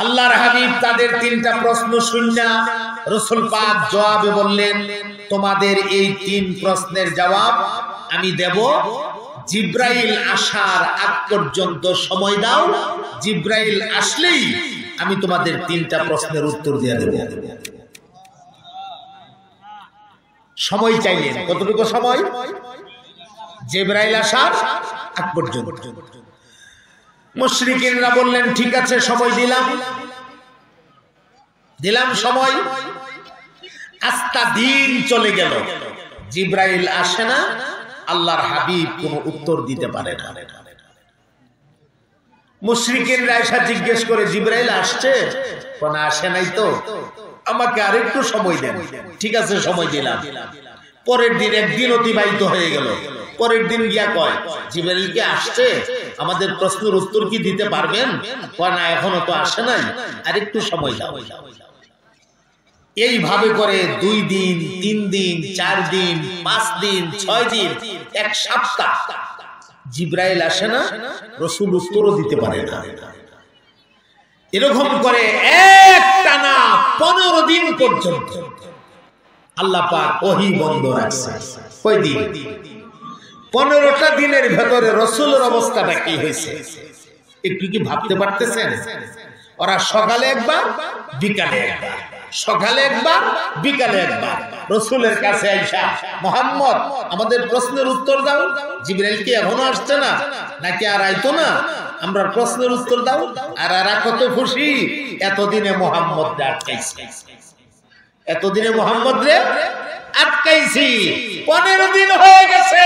আল্লাহর হাবিব তাদের তিনটা প্রশ্ন শুননা রাসূল পাক জবাবে বললেন, তোমাদের এই তিন প্রশ্নের জবাব আমি দেব, জিব্রাইল আসার আগ পর্যন্ত সময় দাও, জিব্রাইল আসলেই আমি তোমাদের তিনটা প্রশ্নের উত্তর দিয়ে দেব। সময় চাইলেন, কতটুকু সময়? জিব্রাইল আসার আগ পর্যন্ত। মুশরিকিনরা বললেন, ঠিক আছে, সময় দিলাম সময়। আস্তা দিন চলে গেল, জিব্রাইল আসে না, আল্লাহর হাবিব কোনো উত্তর দিতে পারে না। মুশরিকিনরা এসে জিজ্ঞেস করে, জিব্রাইল আসছে? কোন আসে নাই তো, আমাকে আরেকটু সময় দেন। ঠিক আছে, সময় দিলাম। পরের দিন একদিন অতিবাহিত হয়ে গেল। পরের দিন গিয়া কয়, জিব্রাইল কি আসছে? আমাদের প্রশ্নের উত্তর কি দিতে পারবেন? কয় না, এখনো তো আসে নাই, আরেকটু সময় দাও। এইভাবে করে 2 দিন, 3 দিন, 4 দিন, 5 দিন, 6 দিন, এক সপ্তাহ জিব্রাইল আসে না, রাসূল উত্তরও দিতে পারে না। এরকম করে একটানা 15 দিন পর্যন্ত আল্লাহ পাক ওহী বন্ধ রাখছে। কয় দিন? 15টা দিনের ভেতরে রাসূলের অবস্থাটা কি হয়েছে একটু কি ভাবতে পারতেছেন? ওরা সকালে একবার, বিকালে একবার, সকালে একবার, বিকালে একবার রাসূলের কাছে আইসা, মুহাম্মদ আমাদের প্রশ্নের উত্তর দাও। জিবরাইল কি এখনো আসছে না নাকি আর আইতো না? আমরা প্রশ্নের উত্তর দাও। আর এরা কত খুশি, এতদিনে মুহাম্মদ আটকাইছে, এতদিনে মুহাম্মদ রে আটকাইছি। 15 দিন হয়ে গেছে,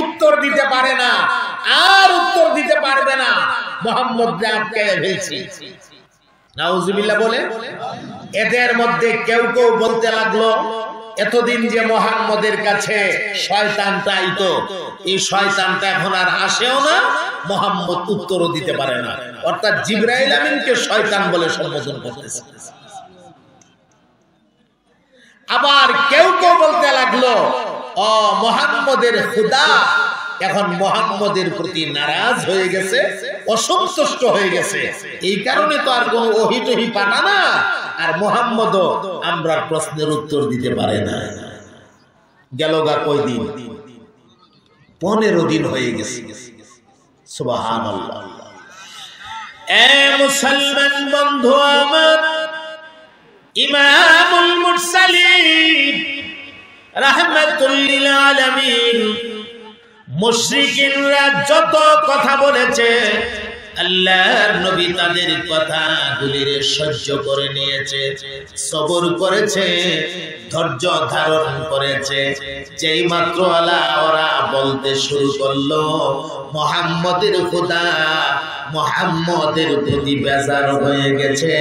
উত্তর দিতে পারে না, আর উত্তর দিতে পারবে না, মুহাম্মদ রে আটকাইয়া ফেলছি। নাউজুবিল্লাহ বলে। এদের মধ্যে কেউ কেউ বলতে লাগলো, এতদিন যে মুহাম্মদের কাছে শয়তানটা আইতো, এই শয়তানটা এখন আর আসেও না, মুহাম্মদ উত্তরও দিতে পারে না। অর্থাৎ জিবরাইল আমিনকে শয়তান বলে সম্বোধন করতেছে। আবার কেউ কেউ বলতে লাগলো, ও মুহাম্মদের খোদা এখন মুহাম্মদের প্রতি নারাজ হয়ে গেছে, অসন্তুষ্ট হয়ে গেছে, এই কারণে তো আর কোনো ওহী টহী পাঠা না, আর মুহাম্মদও আমরা প্রশ্নের উত্তর দিতে পারে না। গেল গা কয়দিন? 15 দিন হয়ে গেছে। সুবহানাল্লাহ। এ মুসলমান বন্ধু আমার, ইমামুল মুরসালিন রাহমাতুল লিল আলামিন, মুশরিকিনরা যত কথা বলেছে, আল্লাহর নবী তাদের কথাগুলির সহ্য করে নিয়েছে, সবর করেছে, ধৈর্য ধারণ করেছে। যেই মাত্র ওরা বলতে শুরু করলো মুহাম্মদের খোদা মুহাম্মদের প্রতি বেজার হয়ে গেছে,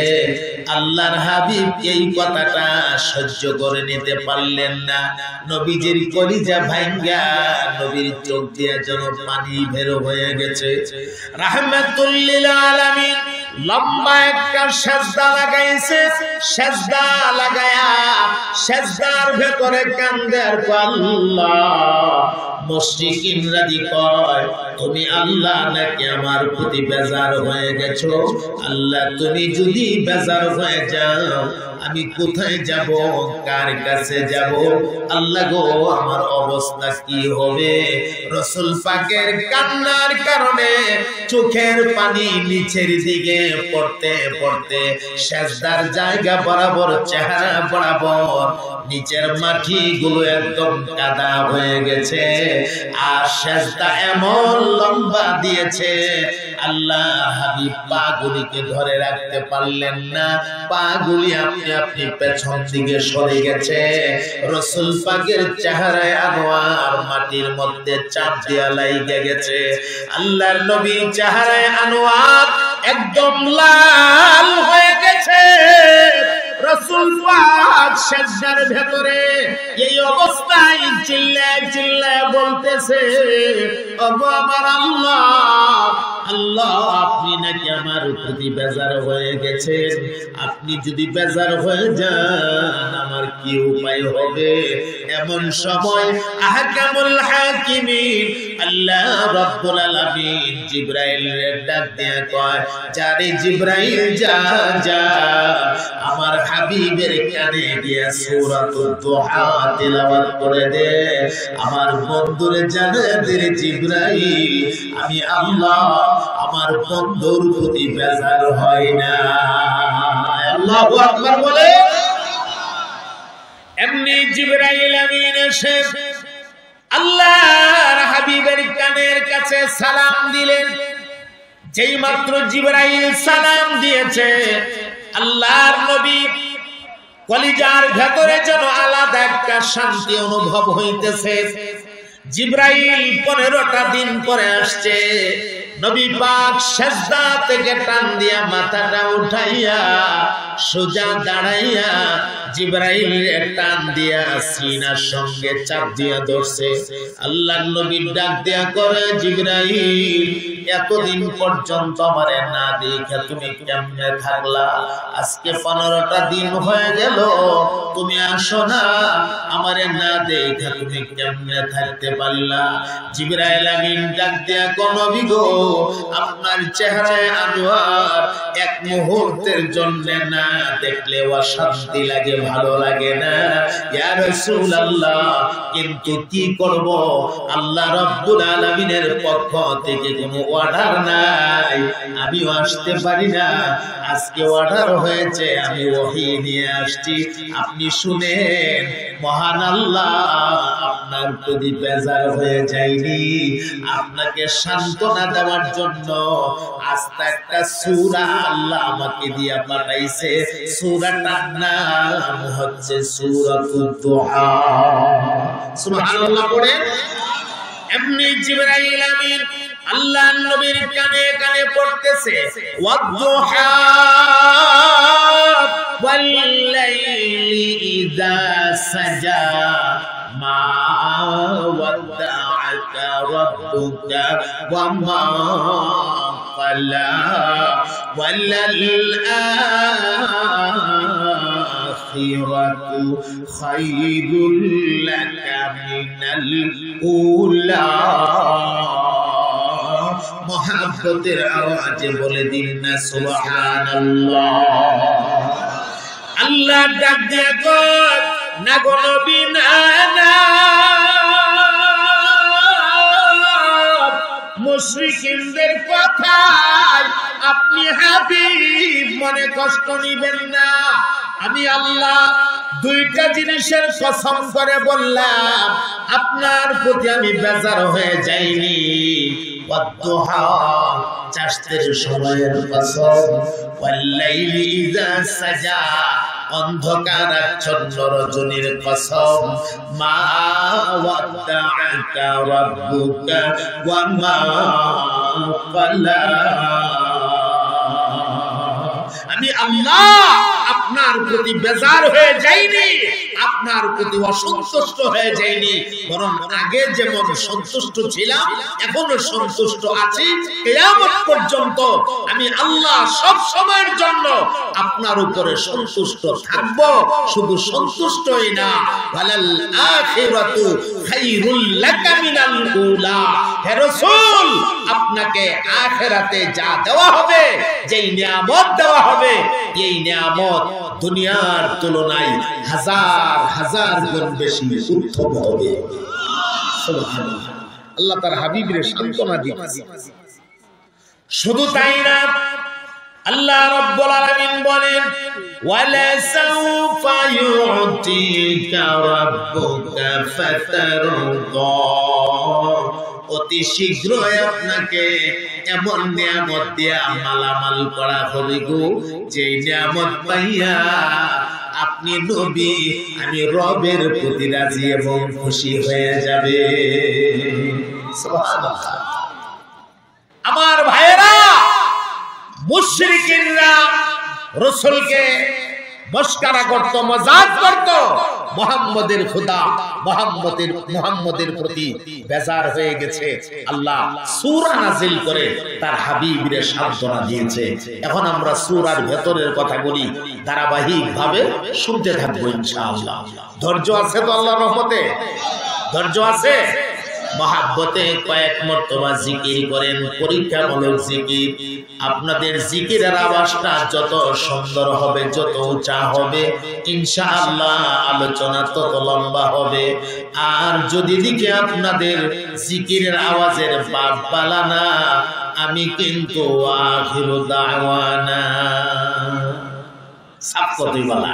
আল্লাহর হাবিব এই কথাটা সহ্য করে নিতে পারলেন না। নবীজির কলিজা ভাঙ্গা নবীর চোখ দিয়ে যেন পানি বের হয়ে গেছে। রাহমাতুল লিল আলামিন লম্বা একটা সেজদা লাগাইছে, সেজদা লাগায়া সেজদার ভেতরে কান্দে আর আল্লাহ। মুশরিকিনরা দি কয়, তুমি আল্লাহ নাকি আমার প্রতি বেজার হয়ে গেছো? আল্লাহ তুমি যদি বেজার হয়ে যাও, আমি কোথায় যাব, কার কাছে যাব? আল্লাহ গো, আমার অবস্থা কি হবে? রাসূল পাকের কান্নার কারণে চোখের পানি নিচের দিকে পড়তে পড়তে সেজদার জায়গা বরাবর, চেহারা বরাবর নিচের মাটি গুলো একদম কাদা হয়ে গেছে। আর সেজদা এমন লম্বা দিয়েছে, আল্লাহ হাবিব পাগুলিকে ধরে রাখতে পারলেন না, পাগুলি আপনি আপনি পেছন দিকে সরে গেছে। রাসূল পাকের চেহারায় আনোয়ার মাটির মধ্যে চাপ দিয়া লাইগে গেছে। আল্লাহর নবী চেহারায় আনোয়ার একদম লাল হয়ে গেছে। রাসূল পাক সেজদার ভেতরে এই অবস্থায় চিল্লায় চিল্লায় বলতেছে, ওগো আমার আল্লাহ, আল্লাহ আপনি নাকি আমার প্রতি বেজার হয়ে গেছেন, আপনি যদি বেজার হয়ে যান আমার কি উপায় হবে? এমন সময় আহকামুল হাকিমিন আল্লাহ রাব্বুল আলামিন জিবরাইলের ডাক দিয়ে কয়, যারে জিবরাইল যা যা আমার হাবিবের কানে গিয়ে সূরাতুদ দুহা তেলাওয়াত করে দে। আমার বন্ধুরে জানে দিলে জিবরাইল আমি আল্লাহ আমার বন্ধুর প্রতি বেজার হয় না। আল্লাহু আকবার বলে। এমনি জিবরাইল আমিন এসে আল্লাহর হাবিবের কানের কাছে সালাম দিলেন। যেই মাত্র জিবরাইল সালাম দিয়েছে আল্লাহর নবী কলিজার ভেতরে যেন আলাদা একটা শান্তি অনুভব হইতেছে। জিবরাইল 15টা দিন পরে আসছে। নবী পাক সিজদা থেকে টান দিয়া মাথাটা উঠাইয়া সোজা দাঁড়াইয়া জিবরাইলের টান দিয়া সিনার সঙ্গে চাপ দিয়া ধরছে। আল্লাহর নবী ডাক দিয়া করে, জিবরাইল এতদিন পর্যন্ত আমারে না দেখে তুমি কেমনে থাকলা? আজকে 15টা দিন হয়ে গেল তুমি আসো না, আমারে না দেখে তুমি কেমনে থাকতে পারলা? জিবরাইল আমিন ডাক দিয়া কো, নবী গো আপনার চেহারায় আনোয়ার এক মুহূর্তের জন্য না দেখলে অশান্তি লাগে, ভালো লাগে না ইয়া রাসূলুল্লাহ। কিন্তু কি করব, আল্লাহ রাব্বুল আলামিনের পক্ষ থেকে কোনো অর্ডার নাই, আমিও আসতে পারি না। আজকে অর্ডার হয়েছে, আমি ওহী নিয়ে আসছি, আপনি শুনেন। মহান আল্লাহ আপনার প্রতি বেজার হয়ে যায়নি, আপনাকে সান্ত্বনা দেওয়ার জন্য আস্তে একটা সূরা আল্লাহ আমাকে দিয়া পাঠাইছে। সূরাটার নাম হচ্ছে সূরাতুদ দুহা। সুবহানাল্লাহ পড়ে। এমনি জিবরাইল আমিন আল্লাহর নবীর কানে কানে পড়তেছে, ওয়াদ-দুহা ওয়াল-লাইলি ইযা সাজা মা ওয়াদ্দা'আকা রাব্বুকা ওয়া মা ক্বালা ওয়াল-আখিরাতু খায়রুল লাকা মিনাল উলা। মোহাব্বতের আওয়াজে বলে দিন না সুবহানাল্লাহ। আল্লাহ ডাক দিয়া কয়, না গো নবী না না, মুশরিকিনদের কথায় আপনি হাবিব মনে কষ্ট নিবেন না। আমি আল্লাহ দুইটা জিনিসের কসম করে বললাম, আপনার প্রতি আমি বেজার হয়ে যাইনি। ওয়াদ-দুহা চাষের সময়ের কসম, ওয়াল-লাইলি ইযা সাজা অন্ধকার আচ্ছন্ন রজনীর কসম, মা ওয়াদ্দা'আকা রাব্বুকা ওয়া মা ক্বালা। আমি আল্লাহ আপনার প্রতি বেজার হয়ে যাইনি, আপনার প্রতি অসন্তুষ্ট হয়ে যাইনি, বরং আগে যেমন সন্তুষ্ট ছিলাম এখনো সন্তুষ্ট আছি। কিয়ামত পর্যন্ত আমি আল্লাহ সব সময়ের জন্য আপনার উপরে সন্তুষ্ট থাকব। শুধু সন্তুষ্টই না, ওয়ালাল আখিরাতু খায়রুল লাকা মিনাল উলা। হে রাসূল, আপনাকে আখিরাতে যা দেওয়া হবে, যেই নিয়ামত দেওয়া হবে, এই নিয়ামত দুনিয়ার তুলনায় হাজার হাজার গুণ বেশি উত্তম হবে। সুবহানাল্লাহ। আল্লাহ তার হাবিবের সান্ত্বনা দিচ্ছে। শুধু তাই না, আল্লাহ রাব্বুল আলামিন বলেন, ওয়ালা সাউফা ইউতিকা রাব্বুকা ফাতারদা। অতি শীঘ্রই আপনাকে এমন নিয়ামত দিয়া মালামাল করা হবে গো, যে নিয়ামত পাইয়া আপনি নবী আমি রবের প্রতি রাজি এবং খুশি হয়ে যাবে। সুবহানাল্লাহ। আমার ভাইয়েরা, মুশরিকিনরা রাসূলকে মস্কারা করত, মজাক করত। মুহাম্মদের খোদা মুহাম্মদের প্রতি বেজার হয়ে গেছে। আল্লাহ সূরা নাযিল করে তার হাবিবের সান্ত্বনা দিয়েছে। এখন আমরা সূরার ভেতরের কথাগুলি ধারাবাহিকভাবে শুনতে থাকবো ইনশাআল্লাহ। ধৈর্য আছে তো আল্লাহর রহমতে? ধৈর্য আছে? মহাব্বতে কয়েক মর্তবা জিকির করেন, পরীক্ষামূলক জিকির। আপনাদের জিকিরের আওয়াজটা যত সুন্দর হবে, যত উঁচা হবে, ইনশাআল্লাহ আলোচনা তত লম্বা হবে। আর যদি দিকে আপনাদের জিকিরের আওয়াজের বাপ বালানা, আমি কিন্তু আখিরু দাওয়ানা সাপ কতই বলা।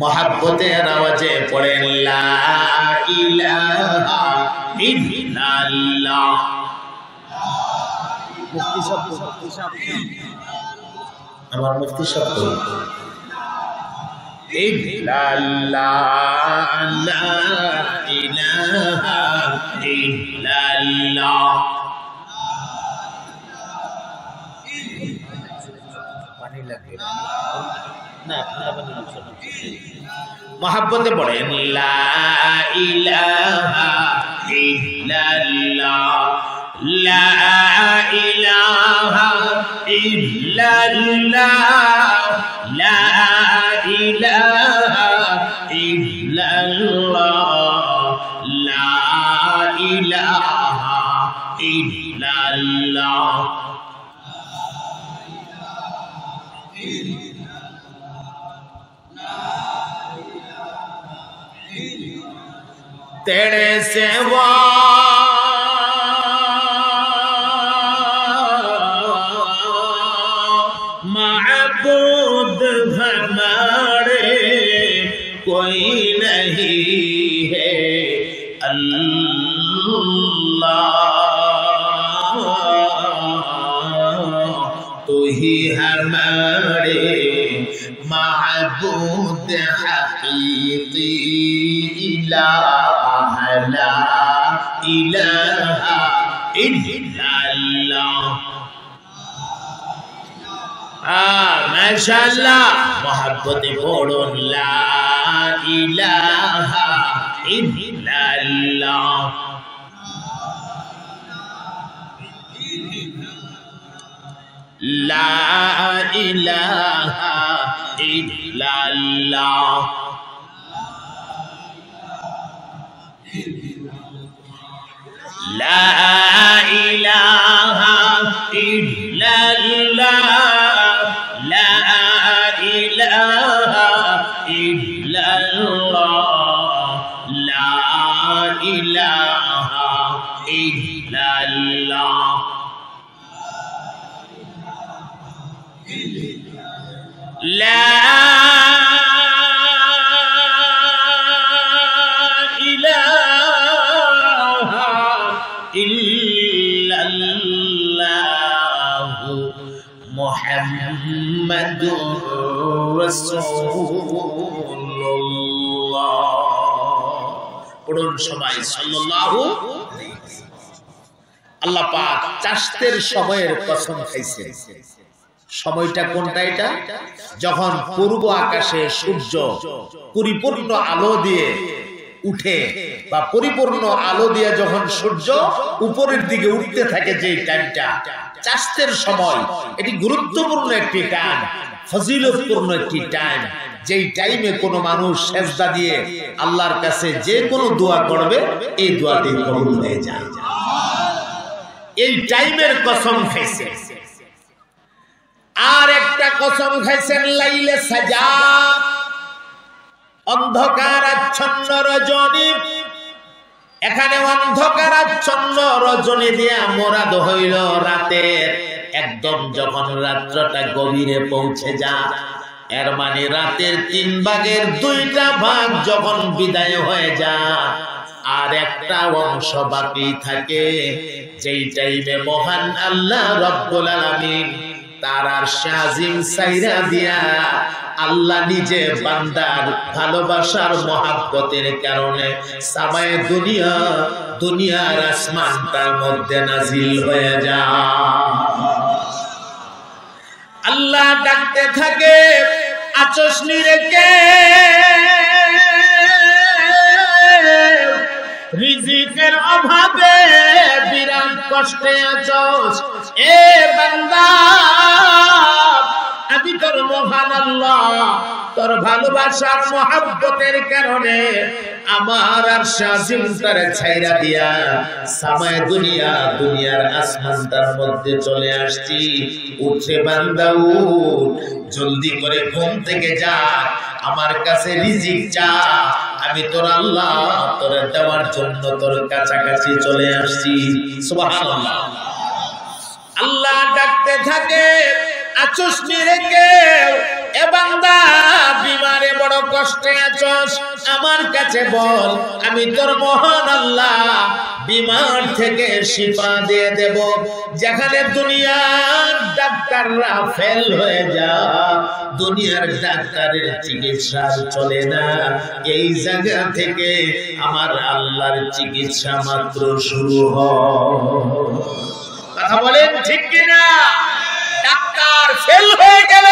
মহাব্বতের আওয়াজে পড়েন লা ইলাহা ইল্লাল্লাহ। আমার মুফতি শব্দ ইল্লাল্লাহ, লা ইলাহা ইল্লাল্লাহ। পানি লাগে না, মহাব্বতে পড়েন লা ইলাহা ইল্লাল্লাহ, লা ইলাহা ইল্লাল্লাহ, লা ইলাহা ইল্লাল্লাহ, লা ইলাহা ইল্লাল্লাহ। तेरे सेवा माबूद हमारे कोई नहीं है, अल्लाह तू ही हमारे माबूद हकीकी इलाह, ला इलाहा इल्लल्लाह। माशाअल्लाह, मोहब्बते पढ़ुन ला इलाहा इल्लल्लाह। ला इलाहा इल्लल्लाह, ला इलाहा इल्लल्लाह, ला इलाहा इल्लल्लाह, ला इलाहा इल्लल्लाह। ला মুহাম্মাদুর রাসূলুল্লাহ। পড়ুন সবাই সাল্লাল্লাহু। আল্লাহ পাক চাষতের সময়ের কসম খাইছেন। সময়টা কোনটা? এটা যখন পূর্ব আকাশে সূর্য পরিপূর্ণ আলো দিয়ে উঠে, বা পরিপূর্ণ আলো দিয়ে যখন সূর্য উপরের দিকে উঠতে থাকে, যে টাইমটা চাষতের সময়, এটি গুরুত্বপূর্ণ একটি টাইম, ফজিলতপূর্ণ একটি টাইম। যেই টাইমে কোনো মানুষ সেজদা দিয়ে আল্লাহর কাছে যে কোনো দোয়া করবে, এই দোয়াটি কবুল হয়ে যায়। এই টাইমের কসম খাইছে। আর একটা কসম খাইছেন লাইলে সাজা, অন্ধকার আচ্ছন্ন রজনী। এখানে অন্ধকার আচ্ছন্ন রজনী দিয়া মোরাদ হইল রাতের একদম যখন রাত্রটা গভীরে পৌঁছে যায়, এর মানে রাতের 3 ভাগের 2টা ভাগ যখন বিদায় হয়ে যায়, আর একটা অংশ বাকি থাকে, যেই টাইমে মহান আল্লাহ রব্বুল আলামিন তার আরশে আজিম সাইরা দিয়া আল্লাহ নিজে বান্দার ভালোবাসার মহাব্বতের কারণে সামায়ে দুনিয়ার আসমানটার মধ্যে নাজিল হয়ে যায়। আল্লাহ ডাকতে থাকে, আচস নি রেখে অভাবে বিরাট কষ্টে আছোস, এ বান্দা আমি তোর মহান আল্লাহ, তোর ভালোবাসার মহব্বতের কারণে আমার আরশ আজিম তারে ছাইরা দিয়া সামায়ে দুনিয়ার আসমানটার মধ্যে চলে আসছি। উঠে বান্দা উঠ, জলদি করে ঘুম থেকে যা, আমার কাছে রিজিক চা, আমি তোর আল্লাহ তোর দেওয়ার জন্য তোর কাছাকাছি চলে আসছি। সুবহানাল্লাহ। আল্লাহ ডাকতে থাকে, আছোস নিরেকে, এ বান্দা বিমারে বড় কষ্টে আছোস, আমার কাছে বল, আমি তোর মহান আল্লাহ বিমার থেকে শিফা দিয়ে দেব। যেখানে দুনিয়ার ডাক্তাররা ফেল হয়ে যায়, দুনিয়ার ডাক্তারের চিকিৎসা চলে না, এই জায়গা থেকে আমার আল্লাহর চিকিৎসা মাত্র শুরু হয়। কথা বলেন ঠিক কিনা? ডাক্তার ফেল হয়ে গেল,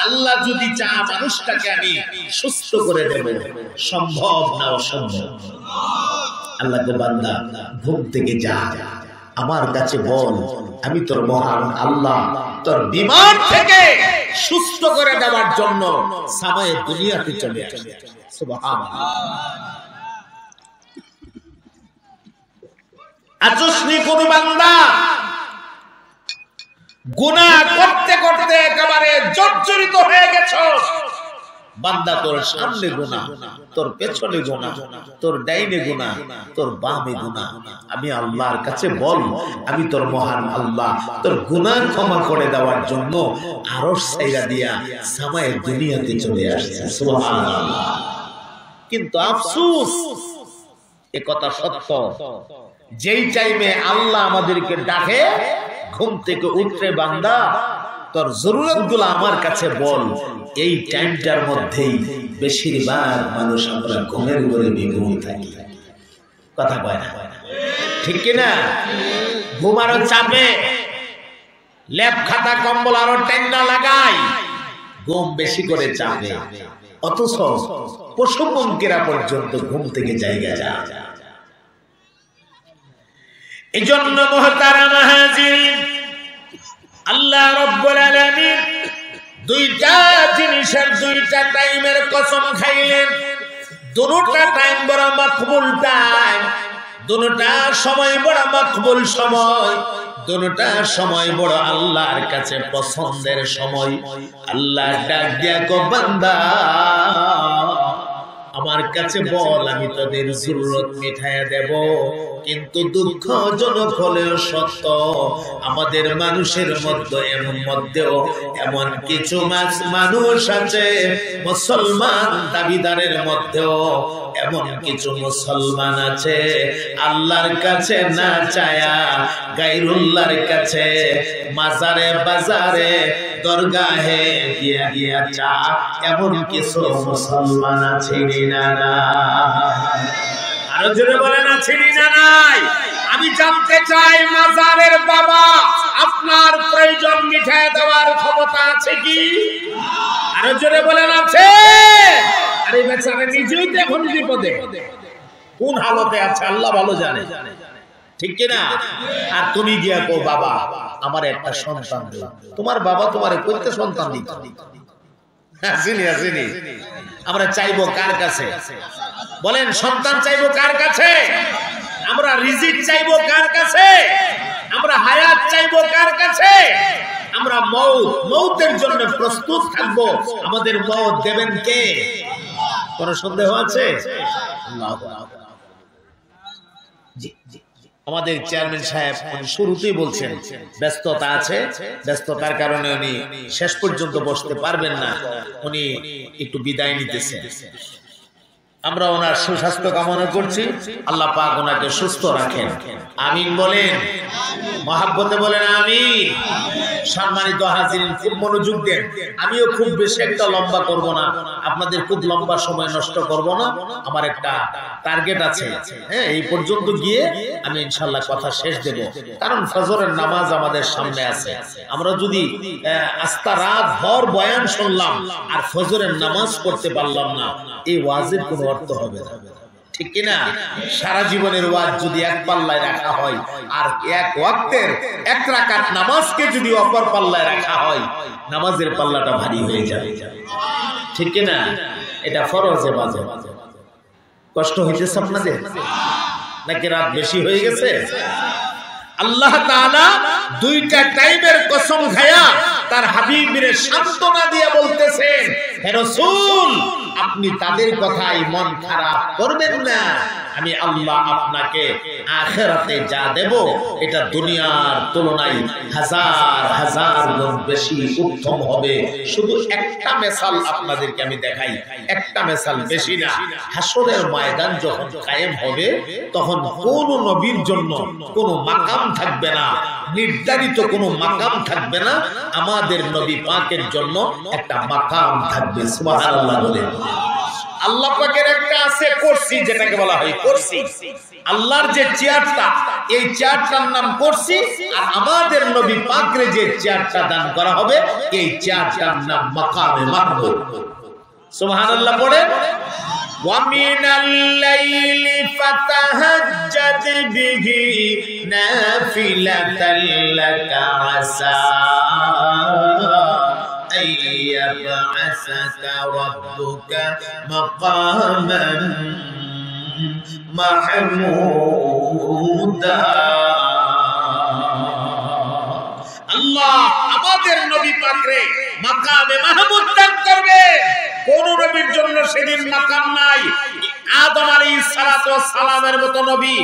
আল্লাহ যদি চা মানুষটাকে আমি সুস্থ করে দেব, সম্ভব না অসম্ভব। আল্লাহকে বান্দা ঘুম থেকে যা, আমার কাছে বল, আমি তোর মহান আল্লাহ তোর বিমার থেকে সুস্থ করে দেওয়ার জন্য সামায়ে দুনিয়াতে চলে আসে। সুবহানাল্লাহ। আচসনি কোন বান্দা গুনাহ করতে করতে একেবারে জর্জরিত হয়ে গেছস, বান্দা তোর সামনে গুনাহ, তোর পেছনে গুনাহ, তোর ডাইনে গুনাহ, তোর বামে গুনাহ, আমি আল্লাহর কাছে বল, আমি তোর মহান আল্লাহ তোর গুনাহ ক্ষমা করে দেওয়ার জন্য আরশ ছাইরা দিয়া সামায়ে দুনিয়াতে চলে আসছে। সুবহানাল্লাহ। কিন্তু আফসোস, এ কথা সত্য, যেই টাইমে আল্লাহ আমাদেরকে ডাকে, ঘুম থেকে উঠে বান্দা তোর জরুরতগুলো আমার কাছে বল, এই টাইমটার মধ্যেই বেশিরভাগ মানুষ আমরা ঘুমের উপরে বিঘুম থাকি। কথা কয় না, ঠিক কিনা? ঘুম আরো চাপে, লেপ খাতা কম্বল আরো টেন্ডা লাগাই, ঘুম বেশি করে চাপে, অথচ পশু পঙ্কিরা পর্যন্ত ঘুম থেকে জায়গা যায়। এজন্য মুহতারাম হাজিরিন, আল্লাহ রাব্বুল আলামিন দুইটা জিনিসের দুইটা টাইমের কসম খাইলেন। দুটোটা টাইম বড় মাকবুল টাইম, দুটোটা সময় বড় মাকবুল সময়, দুটোটা সময় বড় আল্লাহর কাছে পছন্দের সময়। আল্লাহ ডাক দিয়া কো বান্দা, আমার কাছে বল, আমি তোদের জরুরত মিটাইয়া দেব। কিন্তু দুঃখজনক হলেও সত্য, আমাদের মানুষের মধ্যেও এমন কিছু মানুষ আছে, মুসলমান দাবিদারের মধ্যেও এমন কিছু মুসলমান আছে, আল্লাহর কাছে না চায়া গায়রুল্লাহর কাছে মাজারে বাজারে দরগাহে গিয়া গিয়া চা, এমন কিছু মুসলমান আছে না? আরো জোরে বলেন, আছে না নাই? আমি জানতে চাই, মাজারের বাবা আপনার প্রয়োজন মিটায় দেওয়ার ক্ষমতা আছে কি? আরো জোরে বলেন, আছে? আরে বেচারা নিজেই তো এখন বিপদে, কোন হালতে আছে আল্লাহ ভালো জানে, ঠিক কিনা? আর তুমি গিয়া কো, বাবা আমার একটা সন্তান দিও। তোমার বাবা তোমারে কইতে সন্তান দিত? আসেনি, আসেনি। আমরা চাইবো কার কাছে? বলেন, সন্তান চাইবো কার কাছে? আমরা রিজিক চাইবো কার কাছে? আমরা হায়াত চাইবো কার কাছে? আমরা মৌতের জন্য প্রস্তুত থাকবো, আমাদের মৌত দেবেন কে? কোন সন্দেহ আছে? আমাদের চেয়ারম্যান সাহেব শুরুতেই বলছেন ব্যস্ততা আছে, ব্যস্ততার কারণে উনি শেষ পর্যন্ত বসতে পারবেন না, উনি একটু বিদায় নিতেছেন। আমরা ওনার সুস্বাস্থ্য কামনা করছি, আল্লাহ পাক ওনাকে সুস্থ রাখেন। আমিন বলেন, মহাব্বতে বলেন আমিন। সম্মানিত হাজিরিন, খুব মনোযোগ দেন। আমিও খুব বেশি একটা লম্বা করব না, আপনাদের খুব লম্বা সময় নষ্ট করব না। আমার একটা টার্গেট আছে, হ্যাঁ, এই পর্যন্ত গিয়ে আমি ইনশাআল্লাহ কথা শেষ দেব। কারণ ফজরের নামাজ আমাদের সামনে আছে। আমরা যদি আস্তা রাত ভর বয়ান শুনলাম আর ফজরের নামাজ পড়তে পারলাম না, এই ওয়াজের কোনো অর্থ হবে না। ঠিক কিনা? সারা জীবনের ওয়াজ যদি এক পাল্লায় রাখা হয় আর এক ওয়াক্তের এক রাকাত নামাজকে যদি অপর পাল্লায় রাখা হয়, নামাজের পাল্লাটা ভারী হয়ে যাবে, ঠিক কিনা? এটা ফরজে বাজে। কষ্ট হইতেছে আপনাদের নাকি রাত বেশি হয়ে গেছে? আল্লাহ তাআলা দুইটা টাইমের কসম খায়া তার হাবিবের সান্ত্বনা দিয়ে বলতেছেন, হে রাসূল আপনি তাদের কথায় মন খারাপ করবেন না, আমি আল্লাহ আপনাকে আখিরাতে যা দেব এটা দুনিয়ার তুলনায় হাজার হাজার গুণ বেশি উত্তম হবে। শুধু একটা মিসাল আপনাদেরকে আমি দেখাই, একটা মিসাল, বেশি না। হাসরের ময়দান যখন কায়েম হবে তখন কোন নবীর জন্য কোনো মাকাম থাকবে না, নির্ধারিত কোনো মাকাম থাকবে না। আমাদের নবী পাকের জন্য একটা মাকাম থাকবে। সুবহানাল্লাহ বলেন। আল্লাহ পাকের একটা আছে কুরসি, যেটাকে বলা হয় কুরসি। আল্লাহর যে চেয়ারটা, এই চেয়ারটার নাম কুরসি। আর আমাদের নবী পাকরে যে চেয়ারটা দান করা হবে, এই চেয়ারটার নাম মাকামে মাহমুদ। সুবহানাল্লাহ পড়ে। وَمِنَ اللَّيْلِ فَتَهَجَّدْ بِهِ نَافِلَةً لَكَ عَسَىٰ أَن يَبْعَثَكَ رَبُّكَ مَقَامًا محمودا। আল্লাহ আমাদের নবী পাকরে মাকামে মাহমুদ দান করবে। কোন নবীর জন্য সেদিন মাকাম নাই। আদম আলাইহিস সালাতু ওয়াস সালামের মতো নবী,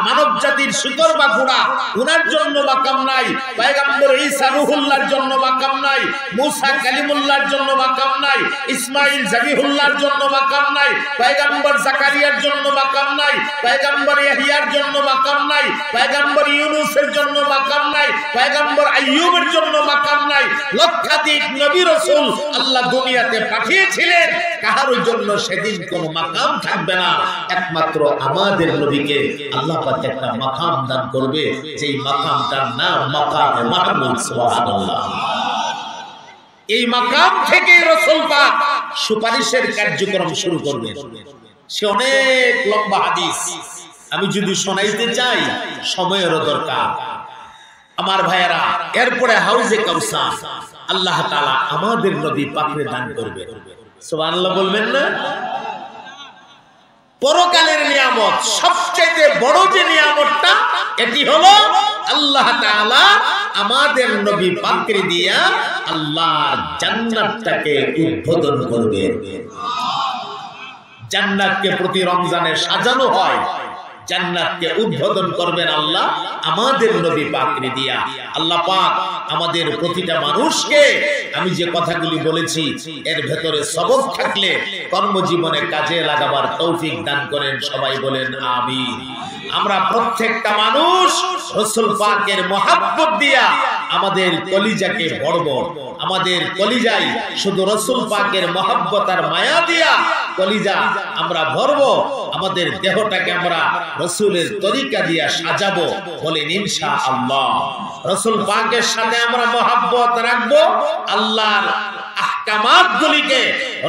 মানব জাতির শিকড় বা গোড়া, উনার জন্য মাকাম নাই। পয়গম্বর ঈসা রূহুল্লাহর জন্য মাকাম নাই। মুসা কালিমুল্লাহর জন্য মাকাম নাই। ইসমাঈল জাবিহুল্লাহর জন্য মাকাম নাই। পয়গম্বর জাকারিয়ার জন্য মাকাম নাই। পয়গম্বর ইয়াহইয়ার জন্য মাকাম নাই। পয়গম্বর ইউনূসের জন্য মাকাম নাই। পয়গম্বর আইয়ুবের জন্য মাকাম নাই। লক্ষাধিক নবী রাসূল আল্লাহ দুনিয়াতে পাঠিয়েছিলেন, কারোর জন্য সেদিন কোনো মাকাম থাকবে না। একমাত্র আমাদের নবীকে আল্লাহ পাক একটা মাকাম দান করবে, যেই মাকামটার নাম মাকামে মাহমুদ। সুবহানাল্লাহ। এই মাকাম থেকে রাসূল পাক সুপারিশের কার্যক্রম শুরু করবেন। সে অনেক লম্বা হাদিস, আমি যদি শোনাইতে চাই সময়েরও দরকার। আমার ভাইয়েরা, এরপরে হাউজে কাউসার আল্লাহ তাআলা আমাদের নবী পাকরে দান করবে। সুবহানাল্লাহ বলবেন না? পরকালের নিয়ামত, সবচেয়ে বড় যে নিয়ামতটা, এটি হলো আল্লাহ তাআলা আমাদের নবী পাকরে দিয়া আল্লাহর জান্নাতটাকে উদ্বোধন করবে। জান্নাতকে প্রতি রমজানে সাজানো হয়, জান্নাতকে উদ্বোধন করবেন আল্লাহ আমাদের নবী পাকরে দিয়া। আল্লাহ পাক আমাদের প্রতিটা মানুষকে, আমি যে কথাগুলি বলেছি এর ভেতরে সবক থাকলে কর্মজীবনে কাজে লাগাবার তৌফিক দান করেন। সবাই বলেন আমিন। আমরা প্রত্যেকটা মানুষ রাসূল পাকের মহব্বত দিয়া আমাদের কলিজাকে ভরব। আমাদের কলিজায় শুধু রাসূল পাকের মহব্বত আর মায়া দিয়া কলিজা আমরা ভরব। আমাদের দেহটাকে আমরা রাসূলের তরিকা দিয়া সাজাবো। বলেন ইনশাআল্লাহ। রাসূল পাকের সাথে আমরা মহব্বত রাখবো। আল্লাহর আহকামাতগুলিকে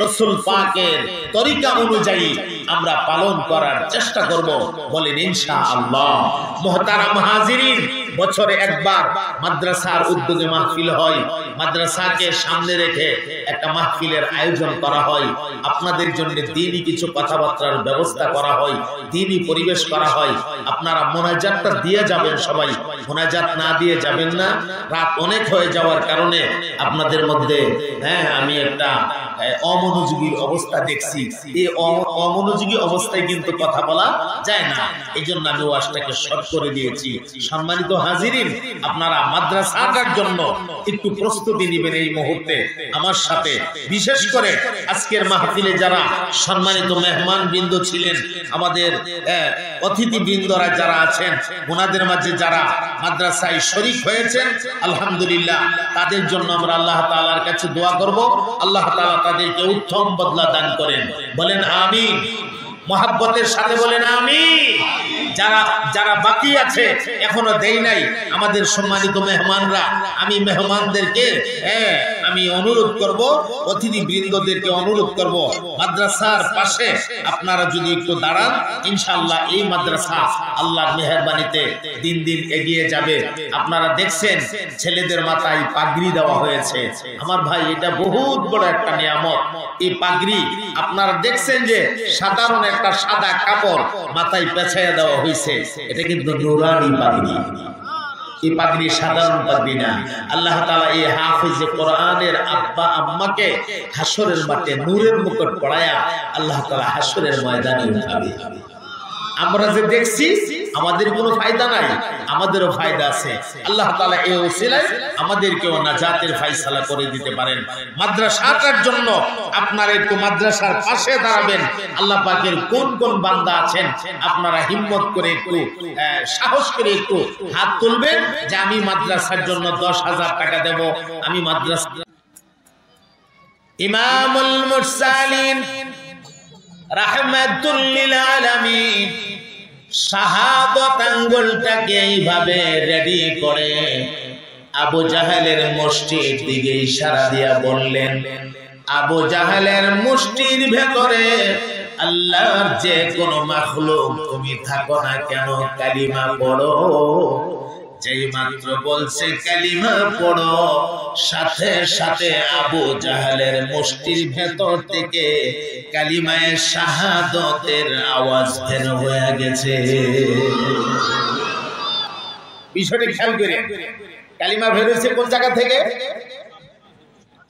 রাসূল পাকের তরিকা অনুযায়ী আমরা পালন করার চেষ্টা করব। বলেন ইনশাআল্লাহ। মুহতারাম হাজিরিন, বছরে একবার মাদ্রাসার উদ্যোগে মাহফিল হয়। মাদ্রাসাকে সামনে রেখে একটা মাহফিলের আয়োজন করা হয়। আপনাদের জন্য দ্বীনি কিছু কথাবার্তার ব্যবস্থা করা হয়, দ্বীনি পরিবেশ করা হয়। আপনারা মোনাজাতটা দিয়ে যাবেন। সবাই মোনাজাত না দিয়ে যাবেন না। রাত অনেক হয়ে যাওয়ার কারণে আপনাদের মধ্যে আমি একটা অমনোযোগীর অবস্থা দেখছি। এই অমনোযোগী অবস্থায় কিন্তু কথা বলা যায় না, এই জন্য আমি ওয়াজটাকে শর্ট করে দিয়েছি। সম্মানিত হাজিরিন, আপনারা মাদ্রাসাটার জন্য একটু প্রস্তুতি নেবেন এই মুহূর্তে আমার সাথে। বিশেষ করে আজকের মাহফিলে যারা সম্মানিত মেহমান বৃন্দ ছিলেন, আমাদের অতিথি বৃন্দরা যারা আছেন, ওনাদের মাঝে যারা মাদ্রাসায় শরীক হয়েছেন, আলহামদুলিল্লাহ, তাদের জন্য আমরা আল্লাহ তাআলার কাছে দোয়া করব। আল্লাহ তাআলা তাদেরকে উত্তম বদলা দান করেন। বলেন আমিন। মহব্বতের সাথে বলেন আমিন। যারা বাকি আছে, এখনো দেই নাই আমাদের সম্মানিত মেহমানরা, আমি মেহমানদেরকে আমি অনুরোধ করব, অতিথি বৃন্দদেরকে অনুরোধ করব, মাদ্রাসার পাশে আপনারা যদি একটু দাঁড়ান, ইনশাআল্লাহ এই মাদ্রাসা আল্লাহর মেহেরবানিতে দিন দিন এগিয়ে যাবে। আপনারা দেখছেন ছেলেদের মাথায় পাগড়ি দেওয়া হয়েছে। আমার ভাই, এটা বহুত বড় একটা নিয়ামত। এই পাগড়ি আপনারা দেখছেন যে সাধারণ একটা সাদা কাপড় মাথায় পেঁচাইয়া দেওয়া হয়েছে, এটা কিন্তু নুরানি পাগড়ি। এই পাগড়ি সাধারণ পাগড়ি না। আল্লাহ তাআলা এই হাফেজে কোরআনের আব্বা আম্মাকে হাসরের মাঠে নূরের মুকুট পরায়া আল্লাহ তাআলা হাসরের ময়দানে উঠাবে। আমরা যে দেখছি আমাদের কোনো ফায়দা নাই, আমাদেরও ফায়দা আছে। আল্লাহ তাআলা এই ওসিলায় আমাদেরকেও নাজাতের ফয়সালা করে দিতে পারেন। মাদ্রাসাটার জন্য আপনারা একটু মাদ্রাসার পাশে দাঁড়াবেন। আল্লাহ পাকের কোন কোন বান্দা আছেন আপনারা হিম্মত করে একটু সাহস করে একটু হাত তুলবেন যে আমি মাদ্রাসার জন্য 10,000 টাকা দেব। আমি মাদ্রাসা ইমামুল মুরসালিন রাহমাতুল লিল আলামিন শাহাদাত আঙ্গুলটাকে এইভাবে রেডি করে আবু জাহেলের মুষ্টির দিকে ইশারা দিয়া বললেন, আবু জাহেলের মুষ্টির ভেতরে আল্লাহর যে কোন মাখলুক তুমি থাকো না কেন, কালিমা পড়ো। যেই মাত্র বলছে কালিমা পড়ো, সাথে সাথে আবু জাহেলের মুষ্টির ভেতর থেকে কালিমায়ে শাহাদাতের আওয়াজ বের হয়ে গেছে। বিষয়টি খেয়াল করে, কালিমা বের হয়েছে কোন জায়গা থেকে?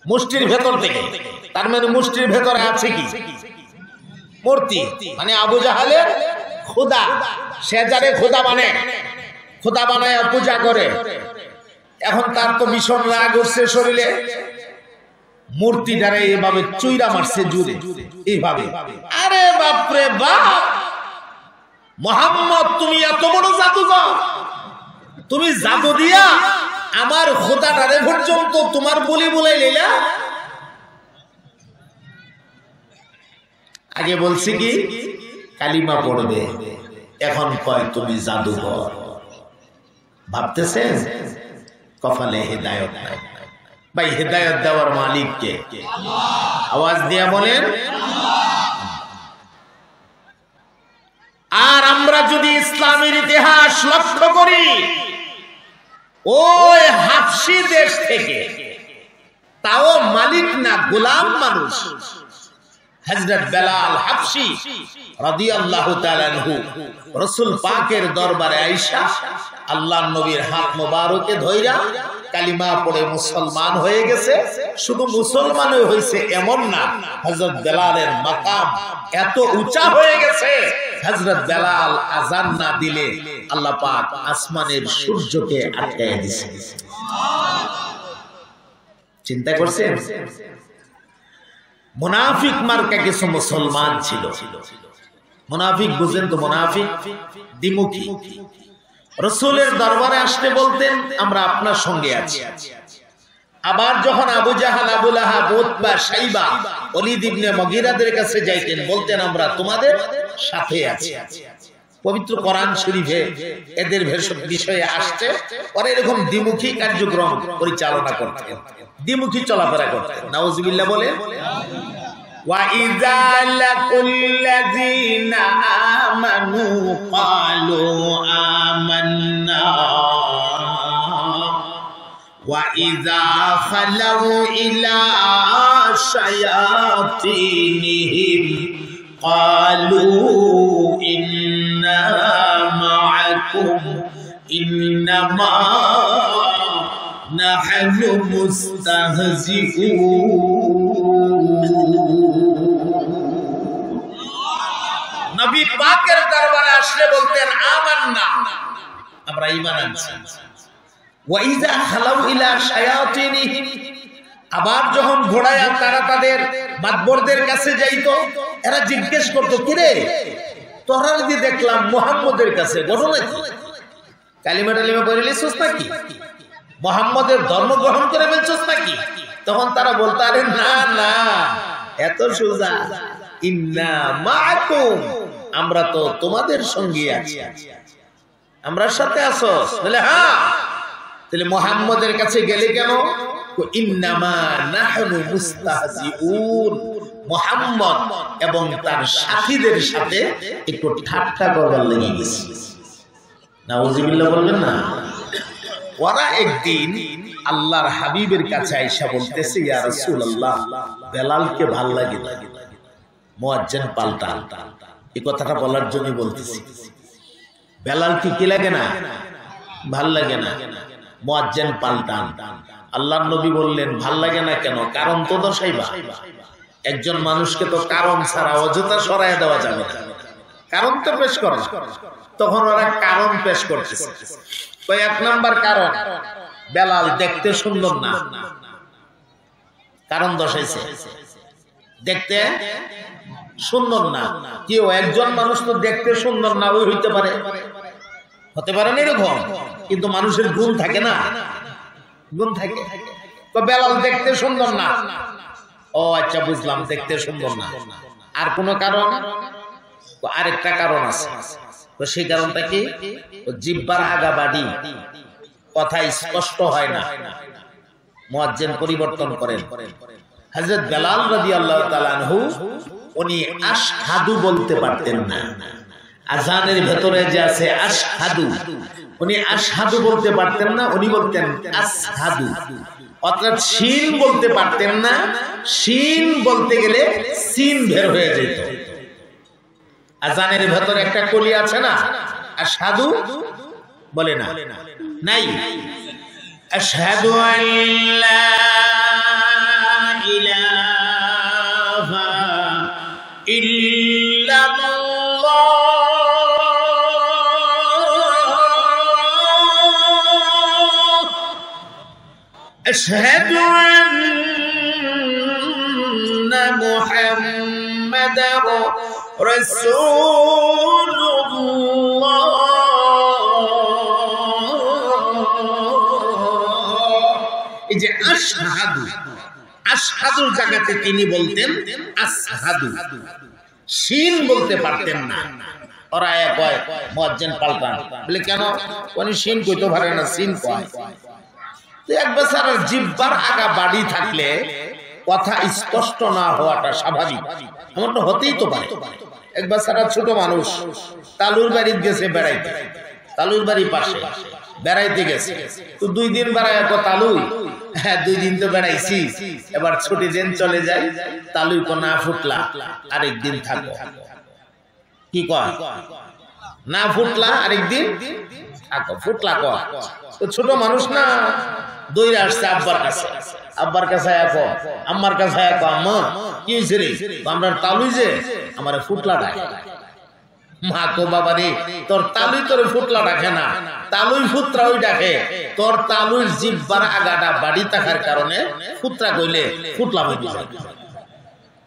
মুষ্টির ভেতর থেকে। তার মানে মুষ্টির ভেতরে আছে কি? মূর্তি, মানে আবু জাহেলের খোদা। সে যারে খোদা মানে, খোদা বানায় পূজা করে। এখন তার তো ভীষণ রাগ উঠছে শরীরে, মূর্তিটারে এইভাবে চুইরা মারছে জুড়ে এইভাবে। আরে বাপরে বাপ, মুহাম্মদ তুমি এত বড় জাদুকর, তুমি জাদু দিয়া আমার খোদাটারে পর্যন্ত তোমার বলি বলাই লইলা। আগে বলছি কি কালিমা পড়বে, এখন কয় তুমি জাদুকর। ভাবতেছেন কপালে হেদায়েত নাই। ভাই, হেদায়েত দেওয়ার মালিক কে? আওয়াজ দিয়া বলেন। আর আমরা যদি ইসলামের ইতিহাস লক্ষ্য করি, ওই হাবশী দেশ থেকে, তাও মালিক না, গোলাম মানুষ, হযরত বেলাল হাবশী রাদিয়াল্লাহু তাআলা আনহু রাসূল পাকের দরবারে আয়েশা আল্লাহর নবীর হাত মোবারকে ধইরা কালিমা পড়ে মুসলমান হয়ে গেছে। শুধু মুসলমান হয়েছে এমন না, হযরত বেলালের মাকাম এত উঁচা হয়ে গেছে, হযরত বেলাল আযান না দিলে আল্লাহ পাক আসমানের সূর্যকে আটকায় দিয়েছে। চিন্তা করছেন? মুনাফিক মার্কা কিছু মুসলমান ছিল। মুনাফিক বুঝেন তো? মুনাফিক দ্বিমুখী। রাসূলের দরবারে আসতে বলতেন আমরা আপনার সঙ্গে আছি। আবার যখন আবু জাহাল, আবু লাহাব, উতবা, শাইবা, ওলীদ ইবনে মুগীরাদের কাছে যাইতেন, বলতেন আমরা তোমাদের সাথে আছি। পবিত্র কোরআন শরীফে এদের বিষয়ে আসছে। পরে এরকম দ্বিমুখী কার্যক্রম পরিচালনা করতেন, দ্বিমুখী চলাফেরা করতেন। নাউজুবিল্লাহ বলে। وَإِذَا لَقُوا الَّذِينَ آمَنُوا قَالُوا آمَنَّا وَإِذَا خَلَوْا إِلَى شَيَاطِينِهِمْ قَالُوا إِنَّا مَعَكُمْ إِنَّمَا نَحْنُ مُسْتَهْزِئُونَ। নবী পাকের দরবারে আসলে বলতেন আমান্না, আমরা ঈমান আনছি। ওয়া ইযা খালাউ ইলা শায়াতিনিহিম, আবার যখন ঘোড়ায় তারা তাদের মাতবরদের কাছে যাইতো, এরা জিজ্ঞেস করতো কিরে তোরা যে দেখলাম মুহাম্মদের কাছে, ঘটনা কি? কালিমা টালিমা পড়ে লিখছস নাকি? মুহাম্মদের ধর্ম গ্রহণ করে ফেলছস নাকি? তখন তারা বলতো আরে না না, এত সোজা, ইন্না মাআকুম, আমরা তো তোমাদের সঙ্গে আছি। আমরা সাথে আছো? বলে হ্যাঁ। তাহলে মুহাম্মদের কাছে গেলে কেন? ইন্নামা নাহনু মুস্তাহজিউন, মুহাম্মদ এবং তার সাথীদের সাথে একটু ঠাট্টা করবার লেগে গেছে। নাউযুবিল্লাহ বলবেন না? ওরা একদিন আল্লাহর হাবিবের কাছে আয়েশা বলতেছে, ইয়া রাসূলুল্লাহ, বেলালকে ভাল লাগে না, মুয়াজ্জিন পাল্টান। এই কথাটা বলার জন্য বলতেছি, বেলাল কি লাগে না, ভাল লাগে না, মুয়াজ্জিন পাল্টান। আল্লাহর নবী বললেন, ভাল লাগে না কেন? কারণ তো দর্শাইবা। একজন মানুষকে তো কারণ ছাড়া অযথা সরায় দেওয়া যাবে না, কারণ তো পেশ করে। তখন ওরা কারণ পেশ করতেছে। তো এক নাম্বার কারণ, বেলাল দেখতে সুন্দর না, কারণ দর্শাইছে, দেখতে সুন্দর না। কেউ একজন মানুষ তো দেখতে সুন্দর না ওই হইতে পারে, হতে পারে না এরকম, কিন্তু মানুষের গুণ থাকে না, গুণ থাকে। তো বেলাল দেখতে সুন্দর না, ও আচ্ছা বুঝলাম, দেখতে সুন্দর না। আর কোন কারণ? আরেকটা কারণ আছে। তো সেই কারণটা কি? জিহ্বার আগা বাড়ি, কথা স্পষ্ট হয় না, মুয়াজ্জিন পরিবর্তন করেন। হযরত বেলাল রাদিয়াল্লাহু তাআলা আনহু উনি আশহাদু বলতে পারতেন না। আযানের ভেতরে যে আছে আশহাদু, উনি আশহাদু বলতে পারতেন না, উনি বলতেন আসহাদু। অর্থাৎ শিন বলতে পারতেন না, শিন বলতে গেলে সিন বের হয়ে যেত। আযানের ভেতরে একটা কলি আছে না, আশহাদু বলে না, নাই। আশহাদু আল্লা ইলাহা ইল্লাল্লাহ আশহাদু আন্না মুহাম্মাদার রাসূলুল্লাহ। এই যে আশহাদু, আশহাদুর জায়গাতে তিনি বলতেন আসহাদু, শিন বলতে পারতেন না। ওরা কয় মুয়াজ্জিন পাল্টান, বলে কেন? উনি শিন কইতে পারে না, সিন কয়। এক বেচারার জিহ্বার আগা বাড়ি থাকলে কথা স্পষ্ট না হওয়াটা স্বাভাবিক, এমনটা হতেই তো পারে। এক বেচারা ছোট মানুষ তালুর বাড়ি গেছে বেড়াইতে, তালুর বাড়ি পাশে বেড়াইতে গেছে, তো 2 দিন বেড়ায় তালুই, হ্যাঁ 2 দিন তো বেড়াইছি, এবার ছুটি দিন চলে যায়, তালুই কো না ফুটলা, আরেকদিন থাকো। কি কয়? না ফুটলা আরেকদিন থাকো, ফুটলা কয়। তো ছোট মানুষ না, দৌড়ে আসছে আব্বার কাছে, আব্বার কাছে একো, আম্মার কাছে একো, আম্মা কি হয়েছে রে? আমরা তালুই যে আমার ফুটলা ডাকে। মা তো বাবা রে, তোর তালুই তোর ফুটলা ডাকে না, তালুই ফুটরা ওই ডাকে। তোর তালুর জিহ্বার আগাটা বাড়ি থাকার কারণে ফুটরা কইলে ফুটলা হইতে যায়,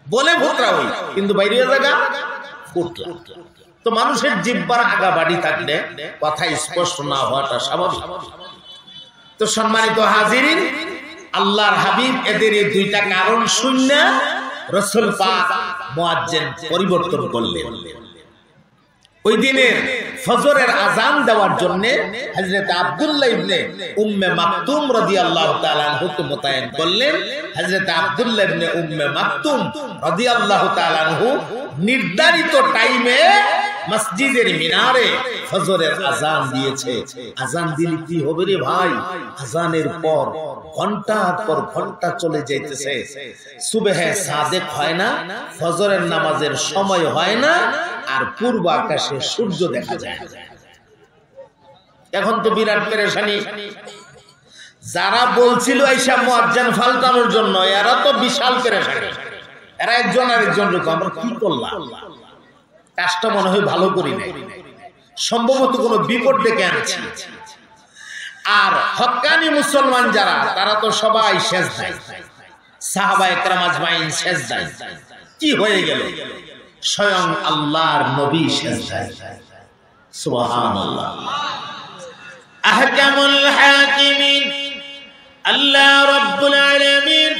বলে ফুটরা হই, কিন্তু বাইরে জায়গা ফুটলা। তো মানুষের জিহ্বার আগা বাড়ি থাকলে কথা স্পষ্ট না হওয়াটা স্বাভাবিক। তো সম্মানিত হাজিরিন, আল্লাহর হাবিব এদের এই 2টা কারণ শুনে রাসূল পাক মুয়াজ্জিন পরিবর্তন করলেন। ওই দিনের ফজরের আযান দেওয়ার জন্য হযরত আব্দুল্লাহ ইবনে উম্মে মাকতুম রাদিয়াল্লাহু তাআলা আনহু মোতায়েন করলেন। হযরত আব্দুল্লাহ ইবনে উম্মে মাকতুম রাদিয়াল্লাহু তাআলা আনহু নির্ধারিত টাইমে মসজিদের মিনারে ফজরের আযান দিয়েছে। আযান দিলে কি হবে রে ভাই? আযানের পর ঘন্টার পর ঘন্টা চলে যাইতেছে, সুবহে সাদেক হয় না, ফজরের নামাজের সময় হয় না, আর পূর্ব আকাশে সূর্য দেখা যায়। এখন তো বিরাট পেরেশানি। যারা বলছিল আয়েশা মুয়াজ্জিন ফাল্টানোর জন্য, এরা তো বিশাল পেরেশানি। এরা একজন আরেকজন লোক, আমরা কি করলাম? কাজটা মনে হয় ভালো করি নাই, সম্ভবত কোনো বিপদ ডেকে আনছি। আর হক্কানি মুসলমান যারা, তারা তো সবাই সেজদায়, সাহাবায়ে কেরাম আজমাইন সেজদায়। কি হয়ে গেল? স্বয়ং আল্লাহর নবী সেজদায়। সুবহানাল্লাহ। আহকামুল হাকিমিন আল্লাহ রাব্বুল আলামিন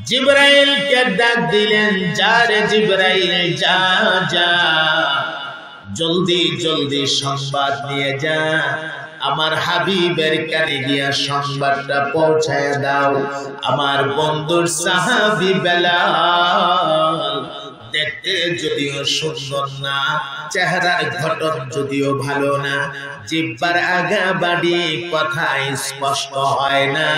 জিবরাইলকে ডাক দিলেন, যা রে জিবরাইল, যা যা, জলদি জলদি সংবাদ নিয়ে যা, আমার হাবিবের কানে গিয়া সংবাদটা পৌঁছায় দাও। আমার বন্ধুর সাহাবী বেলাল দেখতে যদিও সুন্দর না, চেহারার গঠন যদিও ভালো না, জিহ্বার আগা বাড়ি কথা স্পষ্ট হয় না,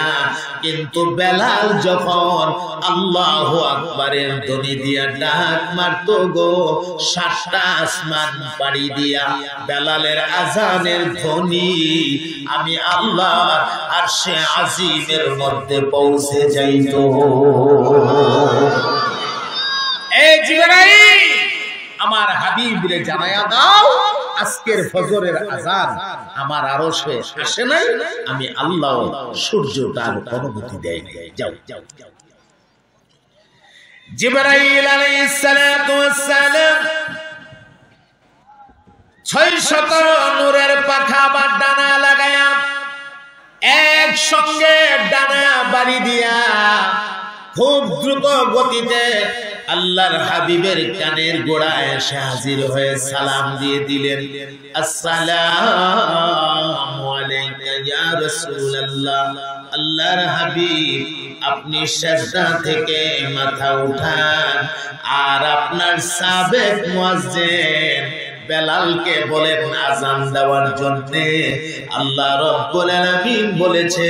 কিন্তু বেলাল যখন আল্লাহু আকবারের ধ্বনি দিয়া ডাক মারতো গো, 7টা আসমান পাড়ি দিয়া বেলালের আজানের ধ্বনি আমি আল্লাহ আরশে আজিমের মধ্যে পৌঁছে যাইতো। এই জিবরাইল আমার হাবিবরে জানায়া দাও আজকের ফজরের আযান আমার আরশে আসে নাই, আমি আল্লাহ সূর্যটার অনুমতি দেই নাই। যাও যাও যাও। জিবরাইল আলাইহিস সালাতু ওয়াস সালাম 600 নূরের পাখা বা ডানা লাগায়া একসঙ্গে ডানা বাড়ি দিয়া খুব দ্রুত গতিতে আল্লাহর হাবিবের কানের গোড়ায় এসে হাজির হয়ে সালাম দিয়ে দিলেন, আসসালামু আলাইকা ইয়া রাসূলুল্লাহ। আল্লাহর হাবিব আপনি সিজদা থেকে মাথা উঠান আর আপনার সাবেক মুয়াজ্জিন বেলালকে বলেন আযান দেওয়ার জন্য। আল্লাহ রাব্বুল আলামিন বলেছে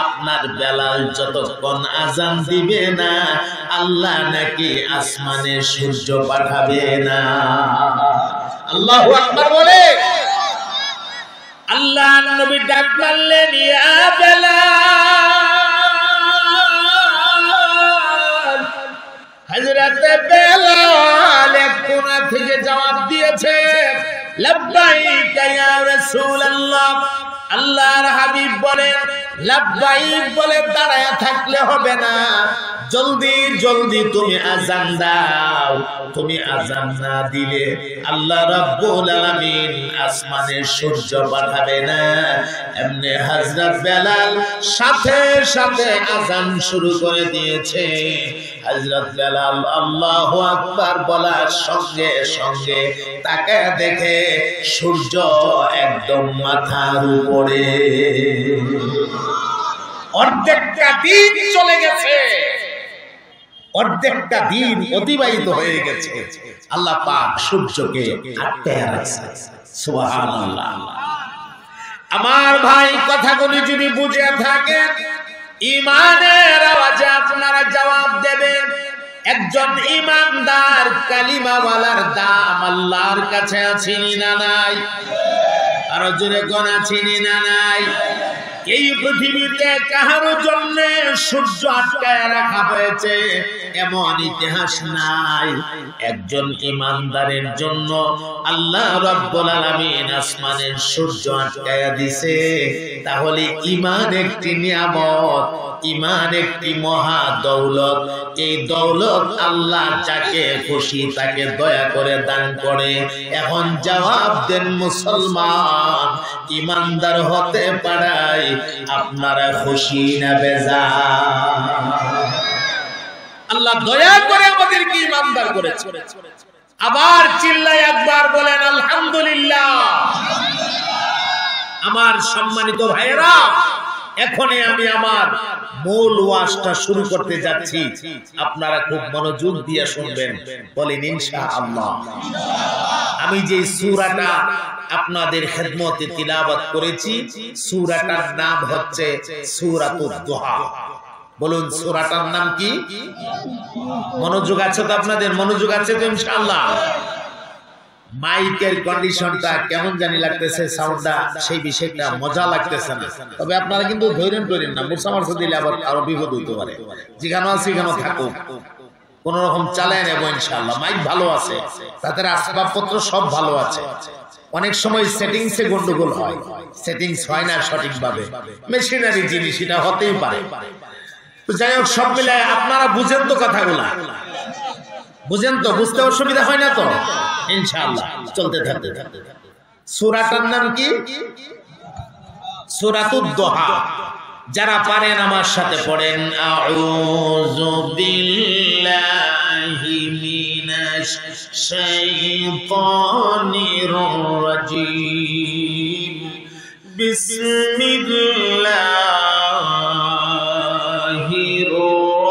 আপনার বেলাল যতক্ষণ আযান দিবে না আল্লাহ নাকি আসমানে সূর্য পাঠাবে না। আল্লাহু আকবার বলে আল্লাহ নবী ডাক মারলেন, ইয়া বেলাল। হযরতে বেলাল এক কোণা থেকে জবাব দিয়েছে, লাব্বাইকা ইয়া রাসূলুল্লাহ। আল্লাহর হাবিব বলেন, লাব্বাইক বলে দাঁড়ায় থাকলে হবে না, জলদি জলদি তুমি আযান দাও। তুমি আযান না দিলে আল্লাহ রাব্বুল আলামিন আসমানে সূর্য পাঠাবে না। এমনি হযরত বেলাল সাথে সাথে আযান শুরু করে দিয়েছে। হযরত বেলাল আল্লাহু আকবার বলার সঙ্গে সঙ্গে তাকায় দেখে সূর্য একদম মাথার উপরে। অর্ধেকটা দিন চলে গেছে, অর্ধেকটা দিন অতিবাহিত হয়ে গেছে, আল্লাহ পাক সূর্যকে আটকায় রাখছে। সুবহানাল্লাহ। আমার ভাই কথাগুলি যদি বুঝে থাকেন ঈমানের আওয়াজে আপনারা জবাব দেবেন। একজন ঈমানদার কালিমাওয়ালার দাম আল্লাহর কাছে আছে না নাই? আরো জোরে কোন আছে না নাই? এই পৃথিবীতে কাহারো জন্য সূর্য আটকায় রাখা হয়েছে এমন ইতিহাস নাই। একজন ঈমানদারের জন্য আল্লাহ রাব্বুল আলামিন আসমানের সূর্য আটকায়া দিয়েছে। তাহলে ঈমান একটি নিয়ামত, ঈমান একটি মহা দৌলত। এই দৌলত আল্লাহ যাকে খুশি তাকে দয়া করে দান করে। এখন জবাব দেন মুসলমান, ঈমানদার হতে পারাই আপনারা খুশি না বেজার? আল্লাহ দয়া করে আমাদেরকে ঈমানদার করেছে। আবার চিল্লায় একবার বলেন আলহামদুলিল্লাহ। আমার সম্মানিত ভাইয়েরা, এখনই আমি আমার মূল ওয়াজটা শুরু করতে যাচ্ছি। আপনারা খুব মনোযোগ দিয়ে শুনবেন, বলেন ইনশাআল্লাহ। আমি যে সূরাটা আপনাদের খেদমতে তিলাওয়াত করেছি, সূরাটার নাম হচ্ছে সূরাতুদ দুহা। বলুন সূরাটার নাম কি? মনোযোগ আছে তো আপনাদের? মনোযোগ আছে তো ইনশাআল্লাহ? মাইকের কন্ডিশনটা কেমন জানি লাগতেছে, সাউন্ডটা সেই বিষয়টা মজা লাগতেছে না। তবে আপনারা কিন্তু ধৈর্য করেন না, মুসামারসা দিলে আবার আরো বিপদ হইতে পারে। যেখানে আছে সেখানে থাকুক, কোন রকম চালায় নেব ইনশাআল্লাহ। মাইক ভালো আছে, তাদের আসবাবপত্র সব ভালো আছে। অনেক সময় সেটিংসে গন্ডগোল হয়, সেটিংস হয় না সঠিকভাবে, মেশিনারি জিনিস, এটা হতেই পারে। তো যাই হোক, সব মিলায় আপনারা বুঝেন তো কথাগুলা? বুঝেন তো? বুঝতে অসুবিধা হয় না তো? ইনশাআল্লাহ চলতে থাকতে থাকতে। সূরাটার নাম কি? সূরাতুদ দুহা। যারা পারেন আমার সাথে পড়েন, আউযু বিল্লাহি মিনাশ শাইতানির রাজীম, বিসমিল্লাহির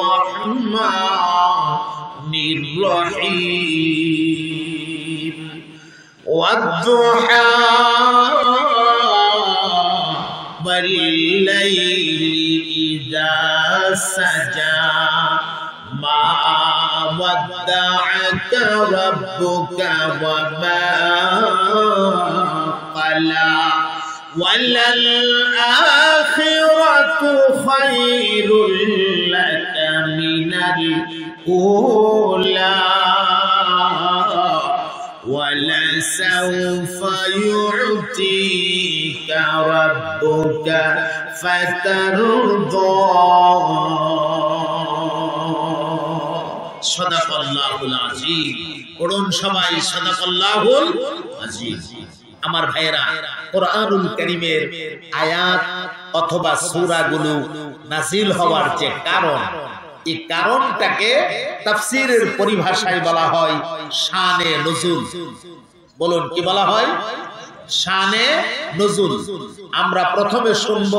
রহমানির রহিম ওয়াদ-দুহা ওয়াল-লাইলি ইযা সাজা মা ওয়াদ্দা'আকা রাব্বুকা ওয়া মা ক্বালা ওয়ালাল আখিরাতু খায়রুল লাকা মিনাল উলা ওয়ালাসাউফা ইউ'তিকা রাব্বুকা ফাতারদা। সাদাকাল্লাহুল আযীম। পড়ুন সবাই সাদাকাল্লাহুল আযীম। আমার ভাইয়েরা, কোরআনুল কারীমের আয়াত অথবা সূরাগুলো নাযিল হওয়ার যে কারণ, এই কারণটাকে তাফসীরের পরিভাষায় বলা হয় শানে নুজুল। বলুন কি বলা হয়? শানে নুজুল। আমরা প্রথমে শুনব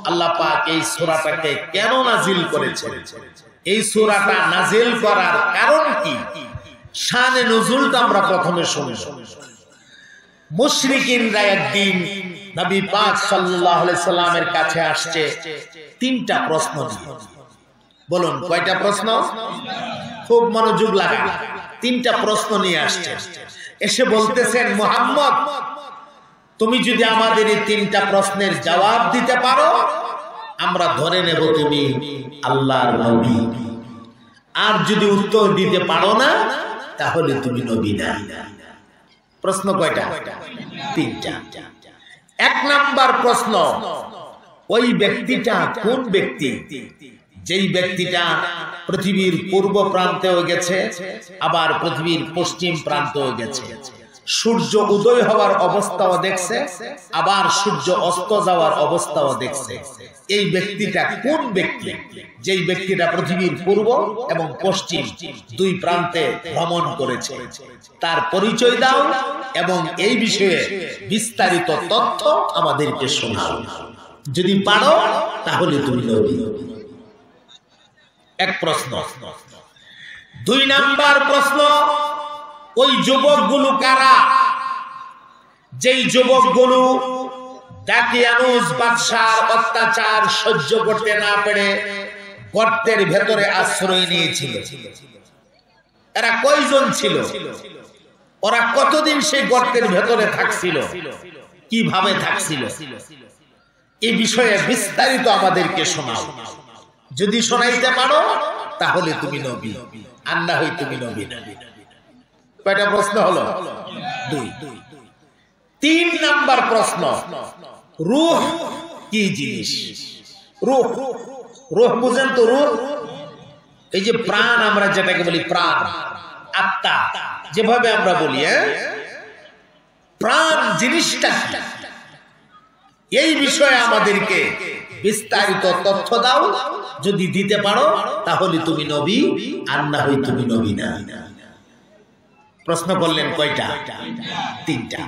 আল্লাহ পাক এই সূরাটাকে কেন নাযিল করেছেন, এই সূরাটা নাযিল করার কারণ কি, শানে নুজুলটা আমরা প্রথমে শুনব। মুশরিকিনরা একদিন নবী পাক সাল্লাল্লাহু আলাইহি সাল্লামের কাছে আসছে তিনটা প্রশ্ন নিয়ে। বলুন কয়টা প্রশ্ন? খুব মনোযোগ লাগান। তিনটা প্রশ্ন নিয়ে আসছে। এসে বলতেছেন, মুহাম্মদ তুমি যদি আমাদের এই তিনটা প্রশ্নের জবাব দিতে পারো আমরা ধরে নেব তুমি আল্লাহর নবী, আর যদি উত্তর দিতে পারো না তাহলে তুমি নবী না। প্রশ্ন কয়টা? তিনটা। এক নাম্বার প্রশ্ন, ওই ব্যক্তিটা কোন ব্যক্তি যেই ব্যক্তিটা পৃথিবীর পূর্ব প্রান্তেও গেছে আবার পৃথিবীর পশ্চিম প্রান্তেও গেছে, সূর্য উদয় হওয়ার অবস্থাও দেখছে আবার সূর্য অস্ত যাওয়ার অবস্থাও দেখছে। এই ব্যক্তিটা কোন ব্যক্তি যেই ব্যক্তিটা পৃথিবীর পূর্ব এবং পশ্চিম দুই প্রান্তে ভ্রমণ করেছে? তার পরিচয় দাও এবং এই বিষয়ে বিস্তারিত তথ্য আমাদেরকে শোনাও। যদি পারো তাহলে তুমি নবী। এক প্রশ্ন। দুই নাম্বার প্রশ্ন, ওই যুবকগুলো কারা যেই যুবকগুলো দাকিয়ানুস বাদশার অত্যাচার সহ্য করতে না পেরে গর্তের ভেতরে আশ্রয় নিয়েছিল? এরা কয়জন ছিল? ওরা কতদিন সেই গর্তের ভেতরে থাকছিল? কিভাবে থাকছিল? এই বিষয়ে বিস্তারিত আমাদেরকে শোনাও। যদি শোনাইতে পারো তাহলে তুমি নবী, আর না হয় তুমি নবী না। কয়টা প্রশ্ন হলো? দুই। তিন নাম্বার প্রশ্ন, রূহ কি জিনিস? রূহ, রূহ বুঝেন তো? রূহ এই যে প্রাণ, আমরা যেটাকে বলি প্রাণ, আত্মা যেভাবে আমরা বলি, প্রাণ জিনিসটা কি? এই বিষয়ে আমাদেরকে বিস্তারিত তথ্য দাও। যদি দিতে পারো তাহলে তুমি নবী, আর না হয় তুমি নবী না। প্রশ্ন করলেন কয়টা? তিনটা।